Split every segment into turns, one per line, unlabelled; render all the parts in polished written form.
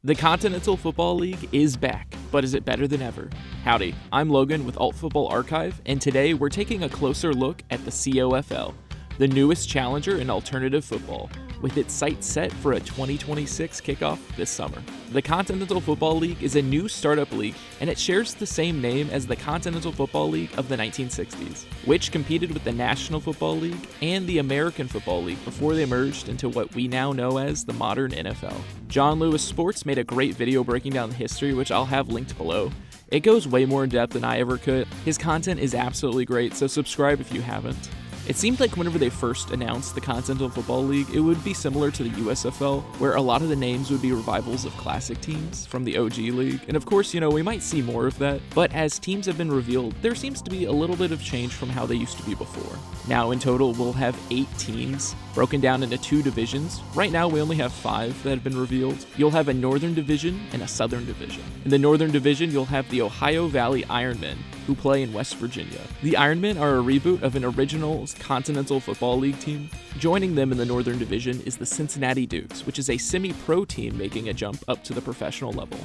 The Continental Football League is back, but is it better than ever? Howdy, I'm Logan with Alt Football Archive, and today we're taking a closer look at the CoFL, the newest challenger in alternative football, with its sights set for a 2026 kickoff this summer. The Continental Football League is a new startup league, and it shares the same name as the Continental Football League of the 1960s, which competed with the National Football League and the American Football League before they merged into what we now know as the modern NFL. John Lewis Sports made a great video breaking down the history, which I'll have linked below. It goes way more in depth than I ever could. His content is absolutely great, so subscribe if you haven't. It seemed like whenever they first announced the Continental Football League, it would be similar to the USFL, where a lot of the names would be revivals of classic teams from the OG league. And of course, we might see more of that, but as teams have been revealed, there seems to be a little bit of change from how they used to be before. Now, in total, we'll have 8 teams, broken down into 2 divisions. Right now, we only have 5 that have been revealed. You'll have a Northern Division and a Southern Division. In the Northern Division, you'll have the Ohio Valley Ironmen, who play in West Virginia. The Ironmen are a reboot of an original Continental Football League team. Joining them in the Northern Division is the Cincinnati Dukes, which is a semi-pro team making a jump up to the professional level.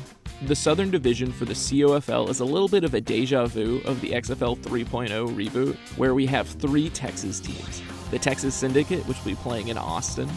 The Southern Division for the CoFL is a little bit of a deja vu of the XFL 3.0 reboot, where we have 3 Texas teams. The Texas Syndicate, which will be playing in Austin,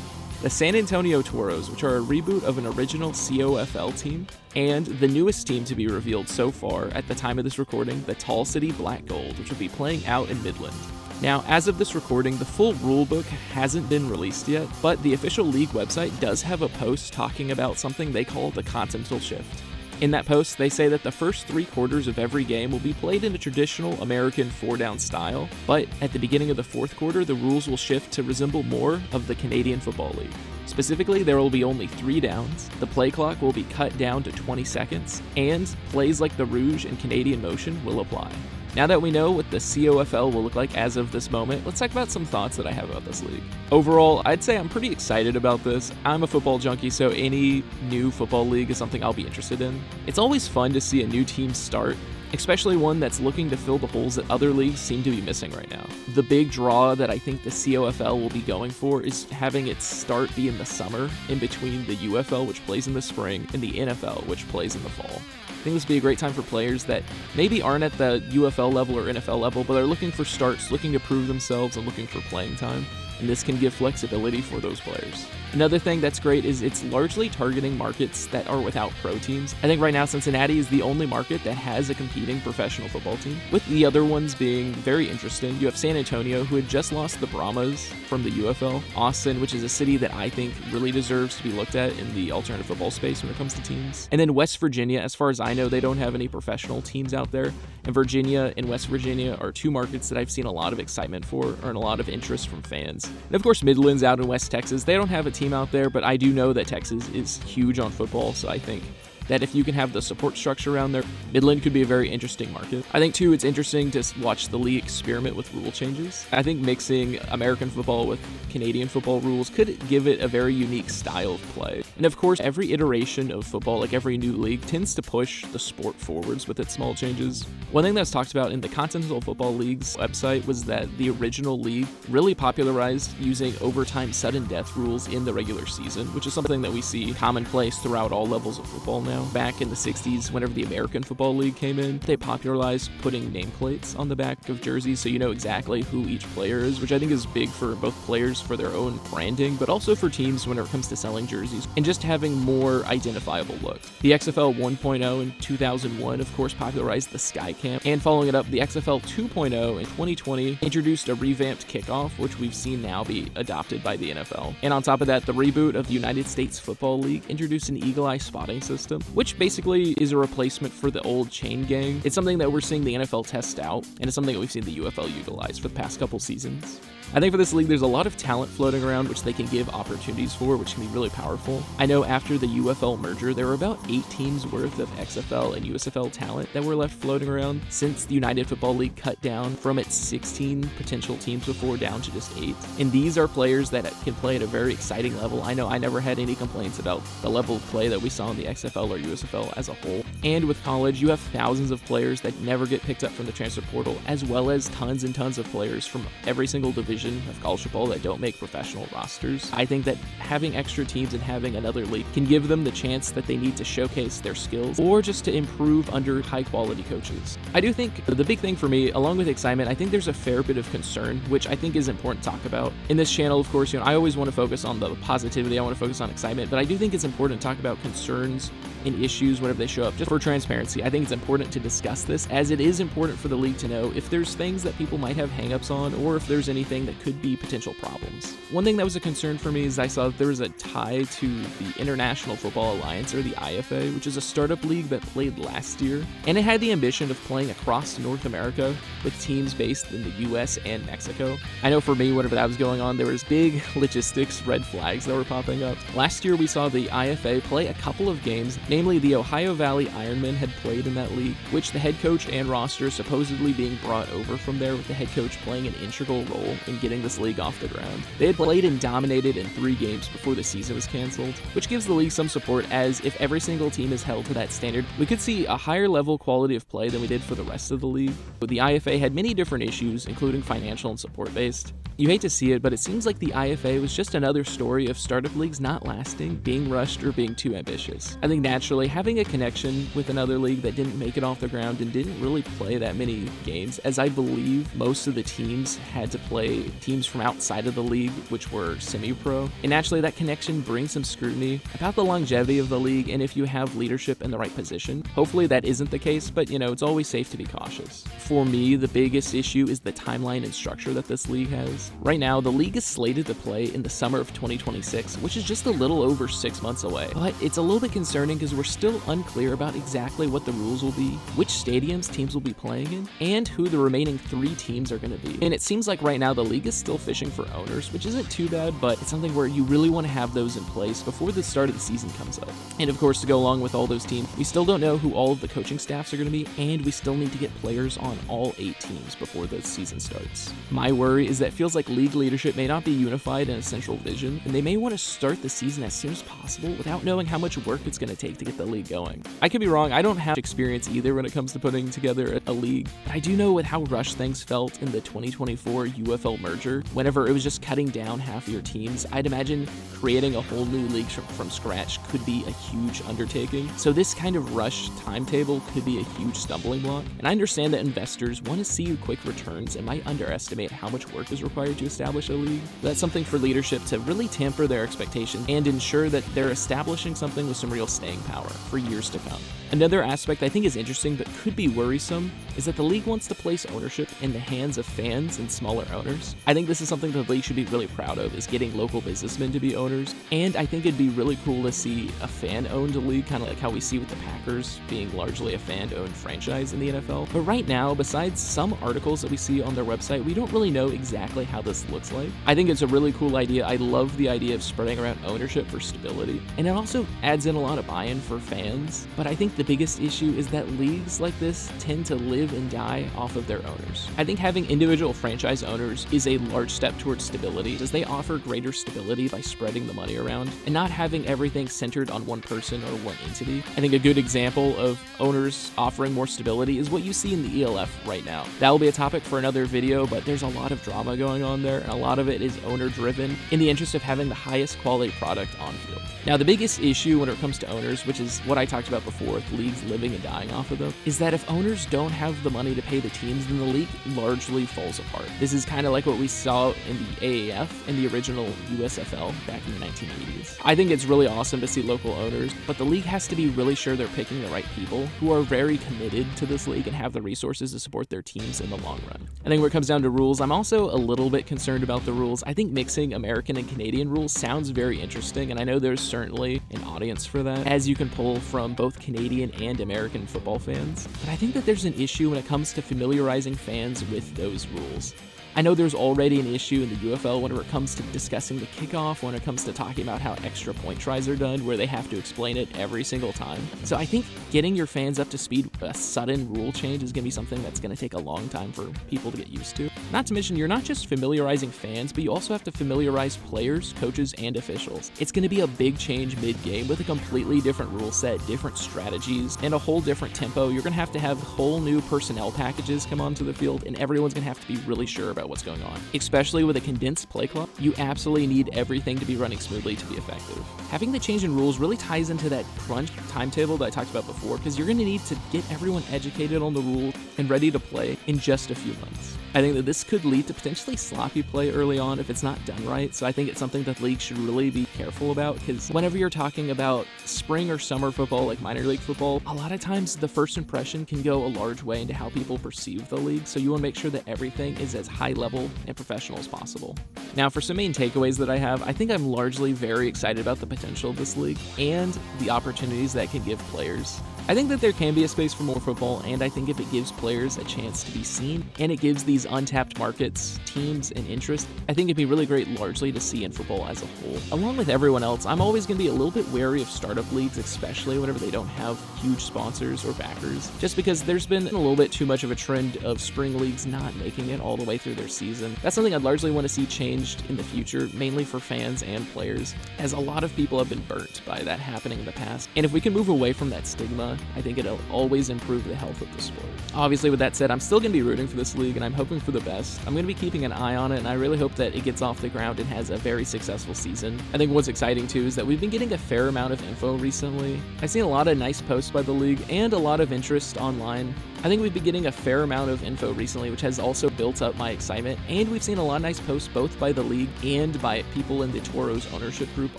the San Antonio Toros, which are a reboot of an original CoFL team, and the newest team to be revealed so far at the time of this recording, the Tall City Black Gold, which will be playing out in Midland. Now, as of this recording, the full rulebook hasn't been released yet, but the official league website does have a post talking about something they call the Continental Shift. In that post, they say that the first 3 quarters of every game will be played in a traditional American 4-down style, but at the beginning of the 4th quarter, the rules will shift to resemble more of the Canadian Football League. Specifically, there will be only 3 downs, the play clock will be cut down to 20 seconds, and plays like the Rouge and Canadian Motion will apply. Now that we know what the CoFL will look like as of this moment, let's talk about some thoughts that I have about this league. Overall, I'd say I'm pretty excited about this. I'm a football junkie, so any new football league is something I'll be interested in. It's always fun to see a new team start, especially one that's looking to fill the holes that other leagues seem to be missing right now. The big draw that I think the CoFL will be going for is having its start be in the summer, in between the UFL, which plays in the spring, and the NFL, which plays in the fall. I think this would be a great time for players that maybe aren't at the UFL level or NFL level, but are looking for starts, looking to prove themselves, and looking for playing time. And this can give flexibility for those players. Another thing that's great is it's largely targeting markets that are without pro teams. I think right now Cincinnati is the only market that has a competing professional football team, with the other ones being very interesting. You have San Antonio, who had just lost the Brahmas from the UFL. Austin, which is a city that I think really deserves to be looked at in the alternative football space when it comes to teams. And then West Virginia, as far as I know, they don't have any professional teams out there. And Virginia and West Virginia are 2 markets that I've seen a lot of excitement for, and a lot of interest from fans. And of course, Midland's out in West Texas. They don't have a team out there, but I do know that Texas is huge on football, so I think that if you can have the support structure around there, Midland could be a very interesting market. I think, too, it's interesting to watch the league experiment with rule changes. I think mixing American football with Canadian football rules could give it a very unique style of play. And of course, every iteration of football, like every new league, tends to push the sport forwards with its small changes. One thing that's talked about in the Continental Football League's website was that the original league really popularized using overtime sudden death rules in the regular season, which is something that we see commonplace throughout all levels of football now. Back in the 60s, whenever the American Football League came in, they popularized putting nameplates on the back of jerseys so you know exactly who each player is, which I think is big for both players for their own branding, but also for teams when it comes to selling jerseys and just having more identifiable look. The XFL 1.0 in 2001, of course, popularized the Sky Camp, and following it up, the XFL 2.0 in 2020 introduced a revamped kickoff, which we've seen now be adopted by the NFL. And on top of that, the reboot of the United States Football League introduced an eagle eye spotting system, which basically is a replacement for the old chain gang. It's something that we're seeing the NFL test out, and it's something that we've seen the UFL utilize for the past couple seasons. I think for this league, there's a lot of talent floating around which they can give opportunities for, which can be really powerful. I know after the UFL merger, there were about 8 teams worth of XFL and USFL talent that were left floating around since the United Football League cut down from its 16 potential teams before down to just 8. And these are players that can play at a very exciting level. I know I never had any complaints about the level of play that we saw in the XFL or USFL as a whole. And with college, you have thousands of players that never get picked up from the transfer portal, as well as tons and tons of players from every single division division of college football that don't make professional rosters. I think that having extra teams and having another league can give them the chance that they need to showcase their skills or just to improve under high-quality coaches. I do think the big thing for me, along with excitement, I think there's a fair bit of concern, which I think is important to talk about. In this channel, of course, I always want to focus on the positivity, I want to focus on excitement, but I do think it's important to talk about concerns and issues whenever they show up. Just for transparency, I think it's important to discuss this, as it is important for the league to know if there's things that people might have hangups on or if there's anything that could be potential problems. One thing that was a concern for me is I saw that there was a tie to the International Football Alliance, or the IFA, which is a startup league that played last year, and it had the ambition of playing across North America with teams based in the US and Mexico. I know for me, whenever that was going on, there was big logistics red flags that were popping up. Last year, we saw the IFA play a couple of games, namely the Ohio Valley Ironmen had played in that league, which the head coach and roster supposedly being brought over from there, with the head coach playing an integral role in getting this league off the ground. They had played and dominated in 3 games before the season was canceled, which gives the league some support, as if every single team is held to that standard, we could see a higher level quality of play than we did for the rest of the league. But the IFA had many different issues, including financial and support based. You hate to see it, but it seems like the IFA was just another story of startup leagues not lasting, being rushed, or being too ambitious. I think naturally, having a connection with another league that didn't make it off the ground and didn't really play that many games, as I believe most of the teams had to play teams from outside of the league, which were semi-pro, and naturally that connection brings some scrutiny about the longevity of the league and if you have leadership in the right position. Hopefully that isn't the case, but it's always safe to be cautious. For me, the biggest issue is the timeline and structure that this league has. Right now, the league is slated to play in the summer of 2026, which is just a little over 6 months away. But it's a little bit concerning because we're still unclear about exactly what the rules will be, which stadiums teams will be playing in, and who the remaining 3 teams are going to be. And it seems like right now the league is still fishing for owners, which isn't too bad, but it's something where you really want to have those in place before the start of the season comes up. And of course, to go along with all those teams, we still don't know who all of the coaching staffs are going to be, and we still need to get players on all 8 teams before the season starts. My worry is that it feels like league leadership may not be unified in a central vision, and they may want to start the season as soon as possible without knowing how much work it's going to take to get the league going. I could be wrong, I don't have experience either when it comes to putting together a league, but I do know with how rushed things felt in the 2024 UFL merger, whenever it was just cutting down half of your teams, I'd imagine creating a whole new league from scratch could be a huge undertaking. So this kind of rushed timetable could be a huge stumbling block, and I understand that investors want to see quick returns and might underestimate how much work is required to establish a league. That's something for leadership to really temper their expectations and ensure that they're establishing something with some real staying power for years to come. Another aspect I think is interesting but could be worrisome is that the league wants to place ownership in the hands of fans and smaller owners. I think this is something the league should be really proud of, is getting local businessmen to be owners, and I think it'd be really cool to see a fan-owned league, kind of like how we see with the Packers being largely a fan-owned franchise in the NFL. But right now, besides some articles that we see on their website, we don't really know exactly how this looks like. I think it's a really cool idea. I love the idea of spreading around ownership for stability, and it also adds in a lot of buy-in for fans. But I think the biggest issue is that leagues like this tend to live and die off of their owners. I think having individual franchise owners is a large step towards stability, as they offer greater stability by spreading the money around and not having everything centered on one person or one entity. I think a good example of owners offering more stability is what you see in the ELF right now. That will be a topic for another video, but there's a lot of drama going on there, and a lot of it is owner driven in the interest of having the highest quality product on field. Now, the biggest issue when it comes to owners, which is what I talked about before, with leagues living and dying off of them, is that if owners don't have the money to pay the teams, then the league largely falls apart. This is kind of like what we saw in the AAF and the original USFL back in the 1980s. I think it's really awesome to see local owners, but the league has to be really sure they're picking the right people who are very committed to this league and have the resources to support their teams in the long run. I think when it comes down to rules, I'm also a little bit concerned about the rules. I think mixing American and Canadian rules sounds very interesting, and I know there's certainly an audience for that, as you can pull from both Canadian and American football fans. But I think that there's an issue when it comes to familiarizing fans with those rules. I know there's already an issue in the UFL whenever it comes to discussing the kickoff, when it comes to talking about how extra point tries are done, where they have to explain it every single time. So I think getting your fans up to speed with a sudden rule change is going to be something that's going to take a long time for people to get used to. Not to mention, you're not just familiarizing fans, but you also have to familiarize players, coaches, and officials. It's going to be a big change mid-game with a completely different rule set, different strategies, and a whole different tempo. You're going to have whole new personnel packages come onto the field, and everyone's going to have to be really sure about about what's going on. Especially with a condensed play clock, you absolutely need everything to be running smoothly to be effective. Having the change in rules really ties into that crunch timetable that I talked about before, because you're going to need to get everyone educated on the rules and ready to play in just a few months. I think that this could lead to potentially sloppy play early on if it's not done right, so I think it's something that the league should really be careful about, because whenever you're talking about spring or summer football, like minor league football, a lot of times the first impression can go a large way into how people perceive the league, so you want to make sure that everything is as high level and professional as possible. Now, for some main takeaways that I have, I think I'm largely very excited about the potential of this league and the opportunities that it can give players. I think that there can be a space for more football, and I think if it gives players a chance to be seen, and it gives these untapped markets, teams, and interest, I think it'd be really great largely to see in football as a whole. Along with everyone else, I'm always going to be a little bit wary of startup leagues, especially whenever they don't have huge sponsors or backers, just because there's been a little bit too much of a trend of spring leagues not making it all the way through their season. That's something I'd largely want to see changed in the future, mainly for fans and players, as a lot of people have been burnt by that happening in the past. And if we can move away from that stigma, I think it'll always improve the health of the sport. Obviously, with that said, I'm still going to be rooting for this league, and I'm hoping for the best. I'm going to be keeping an eye on it, and I really hope that it gets off the ground and has a very successful season. I think what's exciting, too, is that we've been getting a fair amount of info recently. I've seen a lot of nice posts by the league and a lot of interest online. I think we've been getting a fair amount of info recently, which has also built up my excitement, and we've seen a lot of nice posts both by the league and by people in the Toros ownership group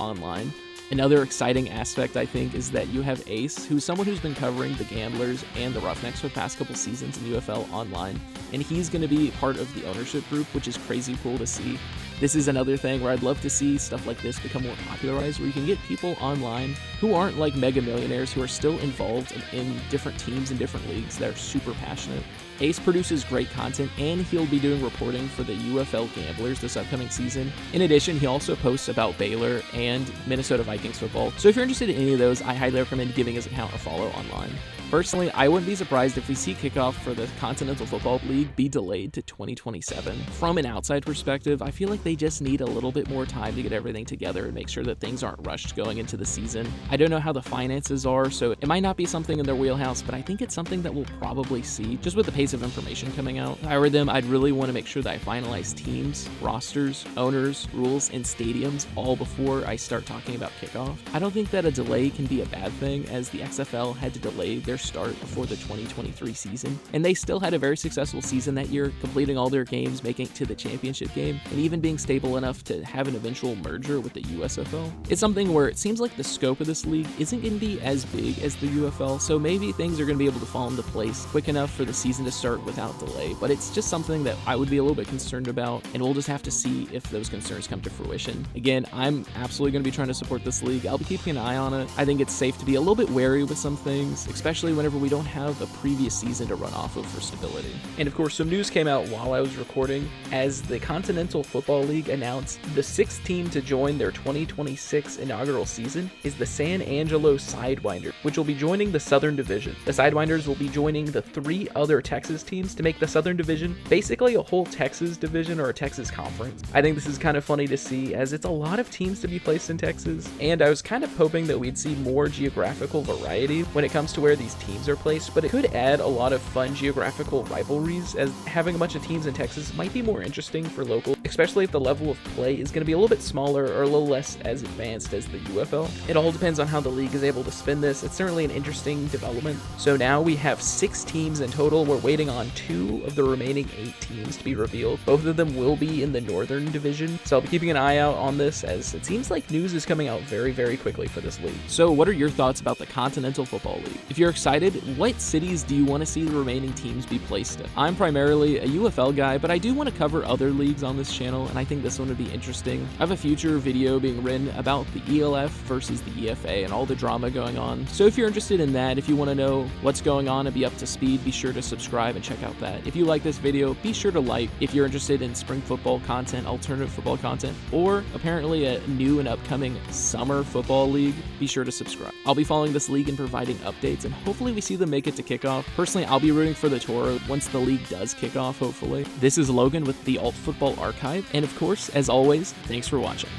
online. Another exciting aspect, I think, is that you have Ace, who's someone who's been covering the Gamblers and the Roughnecks for the past couple seasons in UFL online, and he's going to be part of the ownership group, which is crazy cool to see. This is another thing where I'd love to see stuff like this become more popularized, where you can get people online who aren't like mega millionaires, who are still involved in different teams and different leagues that are super passionate. Ace produces great content, and he'll be doing reporting for the UFL Gamblers this upcoming season. In addition, he also posts about Baylor and Minnesota Vikings football, so if you're interested in any of those, I highly recommend giving his account a follow online. Personally, I wouldn't be surprised if we see kickoff for the Continental Football League be delayed to 2027. From an outside perspective, I feel like they just need a little bit more time to get everything together and make sure that things aren't rushed going into the season. I don't know how the finances are, so it might not be something in their wheelhouse, but I think it's something that we'll probably see just with the pace of information coming out. If I were them, I'd really want to make sure that I finalize teams, rosters, owners, rules, and stadiums all before I start talking about kickoff. I don't think that a delay can be a bad thing, as the XFL had to delay their start before the 2023 season, and they still had a very successful season that year, completing all their games, making it to the championship game, and even being stable enough to have an eventual merger with the USFL. It's something where it seems like the scope of this league isn't going to be as big as the UFL, so maybe things are going to be able to fall into place quick enough for the season to start without delay, but it's just something that I would be a little bit concerned about, and we'll just have to see if those concerns come to fruition. Again, I'm absolutely going to be trying to support this league. I'll be keeping an eye on it. I think it's safe to be a little bit wary with some things, especially whenever we don't have a previous season to run off of for stability. And of course, some news came out while I was recording, as the Continental Football League announced the sixth team to join their 2026 inaugural season is the San Angelo Sidewinders, which will be joining the Southern Division. The Sidewinders will be joining the 3 other Texas teams to make the Southern Division basically a whole Texas division or a Texas conference. I think this is kind of funny to see, as it's a lot of teams to be placed in Texas, and I was kind of hoping that we'd see more geographical variety when it comes to where these teams are placed, but it could add a lot of fun geographical rivalries, as having a bunch of teams in Texas might be more interesting for local, especially if the level of play is going to be a little bit smaller or a little less as advanced as the UFL. It all depends on how the league is able to spin this. It's certainly an interesting development. So now we have 6 teams in total. We're waiting on 2 of the remaining 8 teams to be revealed. Both of them will be in the Northern Division, so I'll be keeping an eye out on this, as it seems like news is coming out very, very quickly for this league. So what are your thoughts about the Continental Football League? If you're excited, what cities do you want to see the remaining teams be placed in? I'm primarily a UFL guy, but I do want to cover other leagues on this channel, and I think this one would be interesting. I have a future video being written about the ELF versus the EFA and all the drama going on. So if you're interested in that, if you want to know what's going on and be up to speed, be sure to subscribe and check out that. If you like this video, be sure to like. If you're interested in spring football content, alternative football content, or apparently a new and upcoming summer football league, be sure to subscribe. I'll be following this league and providing updates, and hopefully we see them make it to kickoff. Personally, I'll be rooting for the Toros once the league does kick off, hopefully. This is Logan with the Alt Football Archive, and of course, as always, thanks for watching.